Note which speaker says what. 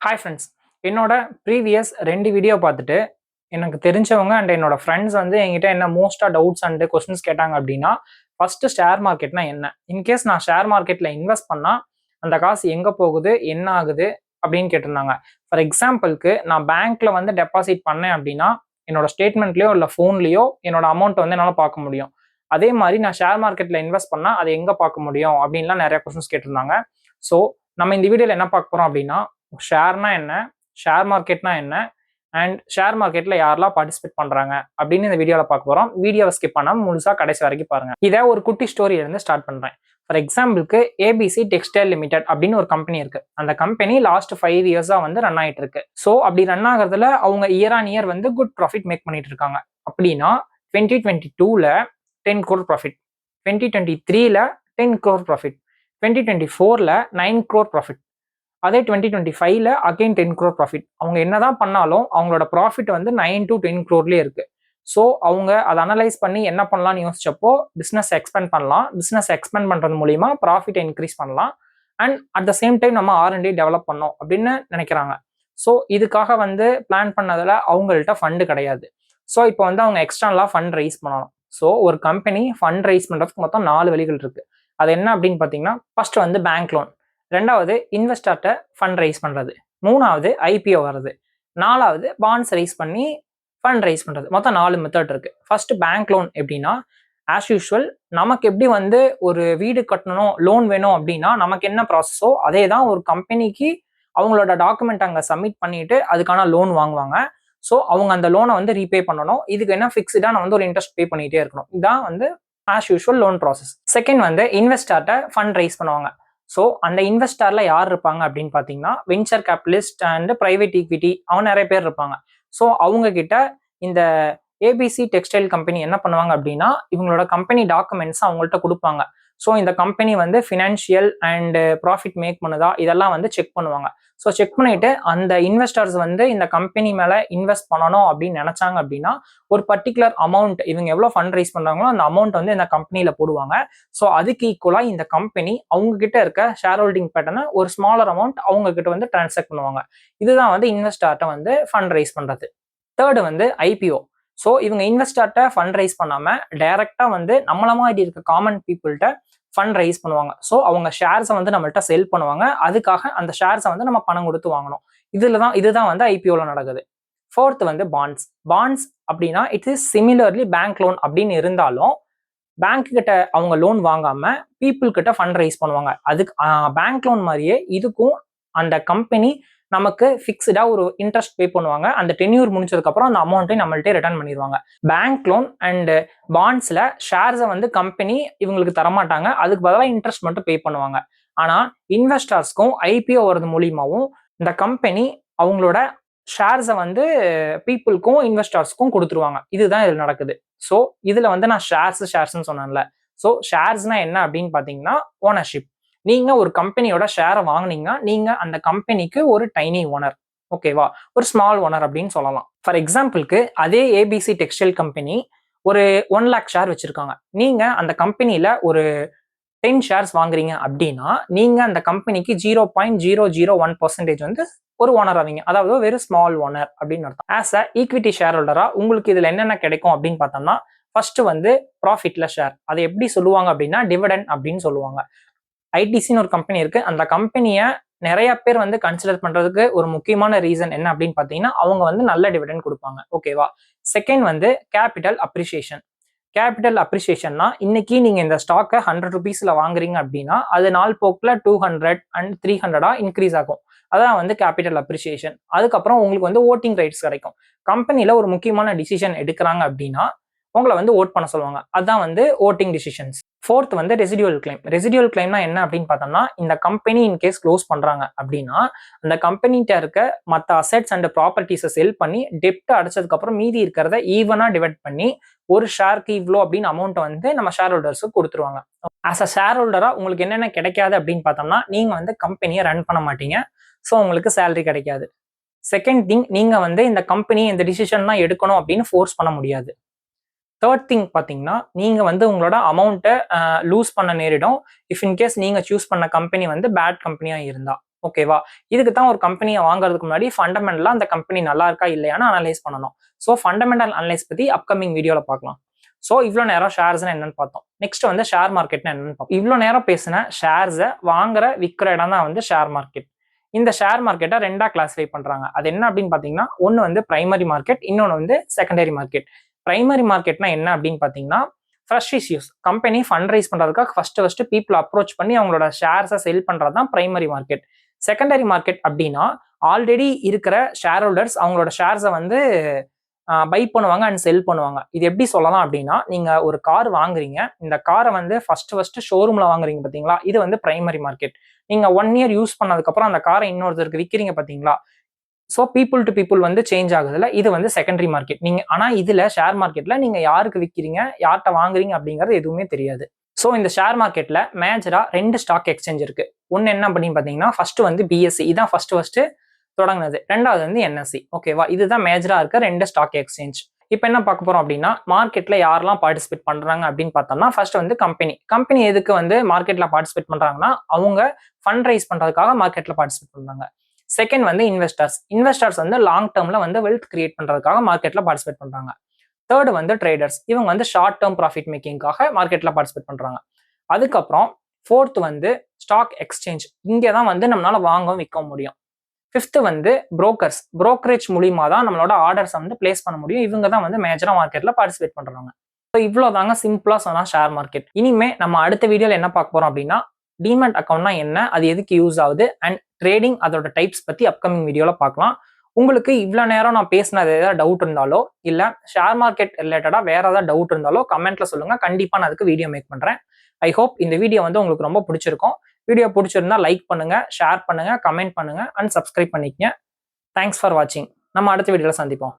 Speaker 1: Hi friends. என்னோட previous 2 video பார்த்துட்டு, எனக்கு தெரிஞ்சவங்க அண்ட் என்னோட ஃப்ரெண்ட்ஸ் வந்து என்கிட்ட என்ன மோஸ்ட்டா டவுட்ஸ் அண்ட் கொஸ்டின்ஸ் கேட்டாங்க அப்படின்னா, ஃபர்ஸ்ட்டு ஷேர் மார்க்கெட்னா என்ன? இன்கேஸ் நான் ஷேர் மார்க்கெட்ல இன்வெஸ்ட் பண்ணா, அந்த காசு எங்க போகுது? என்ன ஆகுது? அப்படின்னு கேட்டிருந்தாங்க. ஃபார் எக்ஸாம்பிள்க்கு நான் பேங்க்ல வந்து டெபாசிட் பண்ணேன் அப்படின்னா, என்னோட ஸ்டேட்மெண்ட்லயோ இல்ல ஃபோன்லயோ என்னோட அமௌண்ட் வந்து என்னால பார்க்க முடியும். அதே மாரி நான் ஷேர் மார்க்கெட்ல இன்வெஸ்ட் பண்ணா, அத எங்க பார்க்க முடியும்? அப்படின்லாம் நெறைய கொஸ்டின்ஸ் கேட்டிருந்தாங்க. ஸோ, நம்ம இந்த வீடியோல என்ன பார்க்க போறோம் அப்படின்னா, ஷேர்னா என்ன? ஷேர் மார்க்கெட்னா என்ன? அண்ட் ஷேர் மார்க்கெட்ல யாரெல்லாம் பார்ட்டிசிபேட் பண்றாங்க? அப்படின்னு இந்த வீடியோல பார்க்க போறோம். வீடியோவ ஸ்கிப் பண்ணாம முழுசா கடைசி வரைக்கும் பாருங்க. இத ஒரு குட்டி ஸ்டோரியில இருந்து ஸ்டார்ட் பண்றேன். ஃபார் எக்ஸாம்பிள்க்கு ஏபிசி டெக்ஸ்டைல் லிமிடெட் அப்படின்னு ஒரு கம்பெனி இருக்கு. அந்த கம்பெனி லாஸ்ட் 5 இயர்ஸா வந்து ரன் ஆயிட்டு இருக்கு. ஸோ அப்படி ரன் ஆகுறதுல அவங்க இயர் ஆன் இயர் வந்து குட் ப்ராஃபிட் மேக் பண்ணிட்டு இருக்காங்க. அப்படின்னா 2022ல 10 crore ப்ராஃபிட், 2023ல 10 crore ப்ராஃபிட், 2024ல 9 crore ப்ராஃபிட். அதே 2025ல அகைன் 10 crore ப்ராஃபிட். அவங்க என்னதான் பண்ணாலும் அவங்களோட ப்ராஃபிட் வந்து 9 to 10 crore இருக்கு. ஸோ அவங்க அதை அனலைஸ் பண்ணி என்ன பண்ணலாம்னு யோசிச்சப்போ பிஸ்னஸ் எக்ஸ்பேண்ட் பண்ணலாம். பிஸ்னஸ் எக்ஸ்பேண்ட் பண்றது மூலியமா ப்ராஃபிட்டை இன்க்ரீஸ் பண்ணலாம். And at the same time நம்ம R&D டெவலப் பண்ணோம் அப்படின்னு நினைக்கிறாங்க. ஸோ இதுக்காக வந்து பிளான் பண்ணதுல அவங்கள்ட்ட ஃபண்டு கிடையாது. ஸோ இப்போ வந்து அவங்க எக்ஸ்டர்னலா ஃபண்ட் ரைஸ் பண்ணணும். ஸோ ஒரு கம்பெனி ஃபண்ட் ரைஸ் பண்றதுக்கு மொத்தம் 4 வழிகள் இருக்கு. அது என்ன அப்படின்னு பார்த்தீங்கன்னா, ஃபர்ஸ்ட் வந்து பேங்க் லோன், 2வது இன்வெஸ்டர்ட்ட ஃபண்ட் ரைஸ் பண்றது, 3வது ஐபிஓ வருது, 4வது பாண்ட்ஸ் ரைஸ் பண்ணி ஃபண்ட் ரைஸ் பண்றது. மொத்தம் 4 மெத்தட் இருக்கு. ஃபர்ஸ்ட் பேங்க் லோன் எப்படின்னா, ஆஸ் யூஷுவல் நமக்கு எப்படி வந்து ஒரு வீடு கட்டணும், லோன் வேணும் அப்படின்னா நமக்கு என்ன ப்ராசஸோ அதே தான் ஒரு கம்பெனிக்கு அவங்களோட டாக்குமெண்ட் அங்கே சப்மிட் பண்ணிட்டு அதுக்கான லோன் வாங்குவாங்க. ஸோ அவங்க அந்த லோனை வந்து ரீபே பண்ணணும். இதுக்கு என்ன ஃபிக்ஸ்டா நான் வந்து ஒரு இன்ட்ரெஸ்ட் பே பண்ணிட்டே இருக்கணும். இதுதான் வந்து as usual loan process. Second வந்து இன்வெஸ்டர்ட்ட ஃபண்ட் ரைஸ் பண்ணுவாங்க. ஸோ அந்த இன்வெஸ்டர்ல யார் இருப்பாங்க அப்படின்னு பார்த்தீங்கன்னா, venture capitalist and private equity அவங்க நிறைய பேர் இருப்பாங்க. ஸோ அவங்க கிட்ட இந்த ஏபிசி டெக்ஸ்டைல் கம்பெனி என்ன பண்ணுவாங்க அப்படின்னா, இவங்களோட கம்பெனி டாக்குமெண்ட்ஸ் அவங்கள்ட்ட கொடுப்பாங்க. ஸோ இந்த கம்பெனி வந்து ஃபினான்ஷியல் அண்ட் ப்ராஃபிட் மேக் பண்ணுதா இதெல்லாம் வந்து செக் பண்ணுவாங்க. ஸோ செக் பண்ணிட்டு அந்த இன்வெஸ்டர்ஸ் வந்து இந்த கம்பெனி மேல இன்வெஸ்ட் பண்ணணும் அப்படின்னு நினைச்சாங்க அப்படின்னா, ஒரு பர்டிகுலர் அமௌண்ட் இவங்க எவ்வளோ ஃபண்ட் ரைஸ் பண்றாங்களோ அந்த அமௌண்ட் வந்து இந்த கம்பெனியில போடுவாங்க. ஸோ அதுக்கு ஈக்குவலா இந்த கம்பெனி அவங்க கிட்ட இருக்க ஷேர் ஹோல்டிங் பேட்டர்னை ஒரு ஸ்மாலர் அமௌண்ட் அவங்க கிட்ட வந்து டிரான்சாக்ட் பண்ணுவாங்க. இதுதான் வந்து இன்வெஸ்டர்ட்ட வந்து ஃபண்ட் ரைஸ் பண்றது. தேர்டு வந்து ஐபிஓ. ஸோ இவங்க இன்வெஸ்டர்ட்ட ஃபண்ட் ரைஸ் பண்ணாம டைரக்டா வந்து நம்மள மாதிரி இருக்க காமன் பீப்புள்கிட்ட ஃபண்ட் ரைஸ் பண்ணுவாங்க. ஸோ அவங்க ஷேர்ஸை வந்து நம்மள்ட்ட செல் பண்ணுவாங்க. அதுக்காக அந்த ஷேர்ஸை வந்து நம்ம பணம் கொடுத்து வாங்கணும். இதுதான் வந்து ஐபிஓல நடக்குது. ஃபோர்த் வந்து பாண்ட்ஸ். பாண்ட்ஸ் அப்படின்னா it is similarly bank loan அப்படின்னு இருந்தாலும் பேங்க் கிட்ட அவங்க லோன் வாங்காம பீப்புள் கிட்ட ஃபண்ட் ரைஸ் பண்ணுவாங்க. அதுக்கு பேங்க் லோன் மாதிரியே இதுக்கும் அந்த கம்பெனி நமக்கு ஃபிக்ஸ்டா ஒரு இன்ட்ரெஸ்ட் பே பண்ணுவாங்க. அந்த டென்யூர் முடிஞ்சதுக்கு அப்புறம் அந்த அமௌண்ட்டை நம்மள்ட்ட ரிட்டர்ன் பண்ணிடுவாங்க. பேங்க் லோன் அண்ட் பாண்ட்ஸ்ல ஷேர்ஸை வந்து கம்பெனி இவங்களுக்கு தரமாட்டாங்க. அதுக்கு பதிலாக இன்ட்ரெஸ்ட் மட்டும் பே பண்ணுவாங்க. ஆனா இன்வெஸ்டர்ஸ்க்கும் ஐபிஓ வரது மூலியமாவும் இந்த கம்பெனி அவங்களோட ஷேர்ஸை வந்து பீப்புளுக்கும் இன்வெஸ்டர்ஸ்க்கும் கொடுத்துருவாங்க. இதுதான் இதில் நடக்குது. ஸோ இதுல வந்து நான் ஷேர்ஸ்ன்னு சொன்னேன்ல. ஸோ ஷேர்ஸ்னா என்ன அப்படின்னு பார்த்தீங்கன்னா, ஓனர்ஷிப். நீங்க ஒரு கம்பெனியோட ஷேரை வாங்குனீங்கன்னா நீங்க அந்த கம்பெனிக்கு ஒரு டைனி ஓனர், ஓகேவா? ஒரு ஸ்மால் ஓனர் அப்படின்னு சொல்லலாம். ஃபார் எக்ஸாம்பிளுக்கு அதே ஏபிசி டெக்ஸ்டைல் கம்பெனி ஒரு 1 lakh ஷேர் வச்சிருக்காங்க. நீங்க அந்த கம்பெனியில ஒரு 10 ஷேர்ஸ் வாங்குறீங்க அப்படின்னா நீங்க அந்த கம்பெனிக்கு 0.001% வந்து ஒரு ஓனர் ஆவீங்க. அதாவது வெரி ஸ்மால் ஓனர் அப்படின்னு அர்த்தம். ஆஸ் அ ஈக்விட்டி ஷேர் ஹோல்டரா உங்களுக்கு இதுல என்னென்ன கிடைக்கும் அப்படின்னு பார்த்தோம்னா, ஃபர்ஸ்ட் வந்து ப்ராஃபிட்ல ஷேர். அதை எப்படி சொல்லுவாங்க அப்படின்னா டிவிடெண்ட் அப்படின்னு சொல்லுவாங்க. ஐடிசின்னு ஒரு கம்பெனி இருக்கு. அந்த கம்பெனியை நிறைய பேர் வந்து கன்சிடர் பண்றதுக்கு ஒரு முக்கியமான ரீசன் என்ன அப்படின்னு பார்த்தீங்கன்னா, அவங்க வந்து நல்ல டிவிடெண்ட் கொடுப்பாங்க, ஓகேவா? செகண்ட் வந்து கேபிட்டல் அப்ரிசியேஷன். கேபிட்டல் அப்ரிசியேஷன்னா இன்னைக்கு நீங்க இந்த ஸ்டாக்கை 100 ருபீஸ்ல வாங்குறீங்க அப்படின்னா அது நாள் போக்குல 200 அண்ட் 300 இன்க்ரீஸ் ஆகும். அதான் வந்து கேபிட்டல் அப்ரிசியேஷன். அதுக்கப்புறம் உங்களுக்கு வந்து ஓட்டிங் ரைட்ஸ் கிடைக்கும். கம்பெனில ஒரு முக்கியமான டிசிஷன் எடுக்கிறாங்க அப்படின்னா உங்களை வந்து ஓட் பண்ண சொல்லுவாங்க. அதான் வந்து ஓட்டிங் டிசிஷன்ஸ். ஃபோர்த் வந்து ரெசிடியூவல் கிளைம். ரெசிடியூவல் கிளைம்னா என்ன அப்படின்னு பார்த்தோம்னா, இந்த கம்பெனி இன்கேஸ் க்ளோஸ் பண்றாங்க அப்படின்னா அந்த கம்பெனிட்ட இருக்க மற்ற அசெட்ஸ் அண்ட் ப்ராப்பர்ட்டிஸை செல் பண்ணி டெப்ட் அடைச்சதுக்கு அப்புறம் மீதி இருக்கிறத ஈவனா டிவைட் பண்ணி ஒரு ஷேருக்கு இவ்வளோ அப்படின்னு அமௌண்ட்டை வந்து நம்ம ஷேர் ஹோல்டர்ஸுக்கு கொடுத்துருவாங்க. ஆஸ் அ ஷேர் ஹோல்டரா உங்களுக்கு என்னென்ன கிடைக்காது அப்படின்னு பார்த்தோம்னா, நீங்க வந்து கம்பெனியை ரன் பண்ண மாட்டீங்க. ஸோ உங்களுக்கு சேலரி கிடைக்காது. செகண்ட் திங், நீங்க வந்து இந்த கம்பெனி இந்த டிசிஷன்லாம் எடுக்கணும் அப்படின்னு ஃபோர்ஸ் பண்ண முடியாது. தேர்ட் திங் பார்த்தீங்கன்னா, நீங்க வந்து உங்களோட அமௌண்ட்டை லூஸ் பண்ண நேரிடும். இஃப் இன்கேஸ் நீங்க சூஸ் பண்ண கம்பெனி வந்து பேட் கம்பெனியா இருந்தா. ஓகேவா? இதுக்கு தான் ஒரு கம்பெனியை வாங்குறதுக்கு முன்னாடி ஃபண்டமெண்டலா அந்த கம்பெனி நல்லா இருக்கா இல்லையான்னு அனலைஸ் பண்ணணும். ஸோ ஃபண்டமெண்டல் அனலைஸ் பத்தி அப்கமிங் வீடியோல பார்க்கலாம். ஸோ இவ்வளோ நேரம் ஷேர்ஸ்னா என்னன்னு பார்த்தோம். நெக்ஸ்ட் வந்து ஷேர் மார்க்கெட்னா என்னன்னு பார்ப்போம். இவ்வளோ நேரம் பேசின ஷேர்ஸை வாங்குற விற்கிற இடம் தான் வந்து ஷேர் மார்க்கெட். இந்த ஷேர் மார்க்கெட்டை ரெண்டா கிளாஸிஃபை பண்றாங்க. அது என்ன அப்படின்னு பாத்தீங்கன்னா, ஒன்னு வந்து பிரைமரி மார்க்கெட், இன்னொன்னு வந்து செகண்டரி மார்க்கெட். பிரைமரி மார்க்கெட்னா என்ன அப்படின்னு பாத்தீங்கன்னா, fresh issues company fund raise பண்றதுக்காக ஃபர்ஸ்ட் பீப்புள் அப்ரோச் பண்ணி அவங்களோட ஷேர்ஸை செல் பண்றது தான் பிரைமரி மார்க்கெட். செகண்டரி மார்க்கெட் அப்படின்னா ஆல்ரெடி இருக்கிற ஷேர் ஹோல்டர்ஸ் அவங்களோட ஷேர்ஸை வந்து பை பண்ணுவாங்க அண்ட் செல் பண்ணுவாங்க. இது எப்படி சொல்லலாம் அப்படின்னா, நீங்க ஒரு கார் வாங்குறீங்க, இந்த காரை வந்து ஃபர்ஸ்ட் ஷோரூம்ல வாங்குறீங்க பாத்தீங்களா, இது வந்து பிரைமரி மார்க்கெட். நீங்க 1 இயர் யூஸ் பண்ணதுக்கு அப்புறம் அந்த காரை இன்னொருத்தருக்கு விற்கிறீங்க பாத்தீங்களா, ஸோ பீப்புள் டு பீப்புள் வந்து சேஞ்ச் ஆகுதுல, இது வந்து செகண்டரி மார்க்கெட். நீங்க ஆனா இதுல ஷேர் மார்க்கெட்ல நீங்க யாருக்கு விற்கிறீங்க, யார்கிட்ட வாங்குறீங்க அப்படிங்கிறது எதுவுமே தெரியாது. ஸோ இந்த ஷேர் மார்க்கெட்ல மேஜரா 2 ஸ்டாக் எக்ஸ்சேஞ்ச் இருக்கு. ஒன்னு என்ன அப்படின்னு பாத்தீங்கன்னா, ஃபர்ஸ்ட் வந்து பிஎஸ்சி, இதான் ஃபர்ஸ்ட் தொடங்கினது. ரெண்டாவது வந்து என்எஸ்சி. ஓகேவா? இதுதான் மேஜரா இருக்க 2 ஸ்டாக் எக்ஸ்சேஞ்ச். இப்போ என்ன பார்க்க போறோம் அப்படின்னா, மார்க்கெட்ல யாரெல்லாம் பார்ட்டிசிபேட் பண்றாங்க அப்படின்னு பார்த்தோம்னா, ஃபர்ஸ்ட் வந்து கம்பெனி எதுக்கு வந்து மார்க்கெட்ல பார்ட்டிசிபேட் பண்றாங்கன்னா, அவங்க ஃபண்ட் ரைஸ் பண்றதுக்காக மார்க்கெட்ல பார்ட்டிசிபேட் பண்றாங்க. செகண்ட் வந்து இன்வெஸ்டர்ஸ் வந்து லாங் டேர்ம்ல வந்து வெல்த் கிரியேட் பண்றதுக்காக மார்க்கெட்ல பார்ட்டிசிபேட் பண்றாங்க. தேர்ட் வந்து ட்ரேடர்ஸ், இவங்க வந்து ஷார்ட் டேர்ம் ப்ராஃபிட் மேக்கிங்காக மார்க்கெட்ல பார்ட்டிசிபேட் பண்றாங்க. அதுக்கப்புறம் ஃபோர்த் வந்து ஸ்டாக் எக்ஸ்சேஞ்ச், இங்கே தான் வந்து நம்மளால வாங்கவும் விற்கவும் முடியும். ஃபிஃப்த் வந்து புரோக்கரேஜ் மூலியமா தான் நம்மளோட ஆர்டர்ஸ் வந்து பிளேஸ் பண்ண முடியும். இவங்க தான் வந்து மேஜரா மார்க்கெட்ல பார்ட்டிசிபேட் பண்றாங்க. ஸோ இவ்வளோ தாங்க சிம்பிளா சொன்னா ஷேர் மார்க்கெட். இனிமே நம்ம அடுத்த வீடியோல என்ன பார்க்க போறோம் அப்படின்னா, டிமேட் அக்கௌண்ட்னா என்ன, அது எதுக்கு யூஸ் ஆகுது அண்ட் ட்ரேடிங் அதோட டைப்ஸ் பத்தி அப்கமிங் வீடியோல பார்க்கலாம். உங்களுக்கு இவ்வளோ நேரம் நான் பேசினது ஏதாவது டவுட் இருந்தாலோ, இல்ல ஷேர் மார்க்கெட் ரிலேட்டடா வேற ஏதாவது டவுட் இருந்தாலோ கமெண்ட்ல சொல்லுங்க. கண்டிப்பா நான் அதுக்கு வீடியோ மேக் பண்றேன். ஐ ஹோப் இந்த வீடியோ வந்து உங்களுக்கு ரொம்ப பிடிச்சிருக்கும். வீடியோ பிடிச்சிருந்தா லைக் பண்ணுங்க, ஷேர் பண்ணுங்க, கமெண்ட் பண்ணுங்க அண்ட் சப்ஸ்கிரைப் பண்ணிக்கங்க. தேங்க்ஸ் ஃபார் வாட்சிங். நம்ம அடுத்த வீடியோல சந்திப்போம்.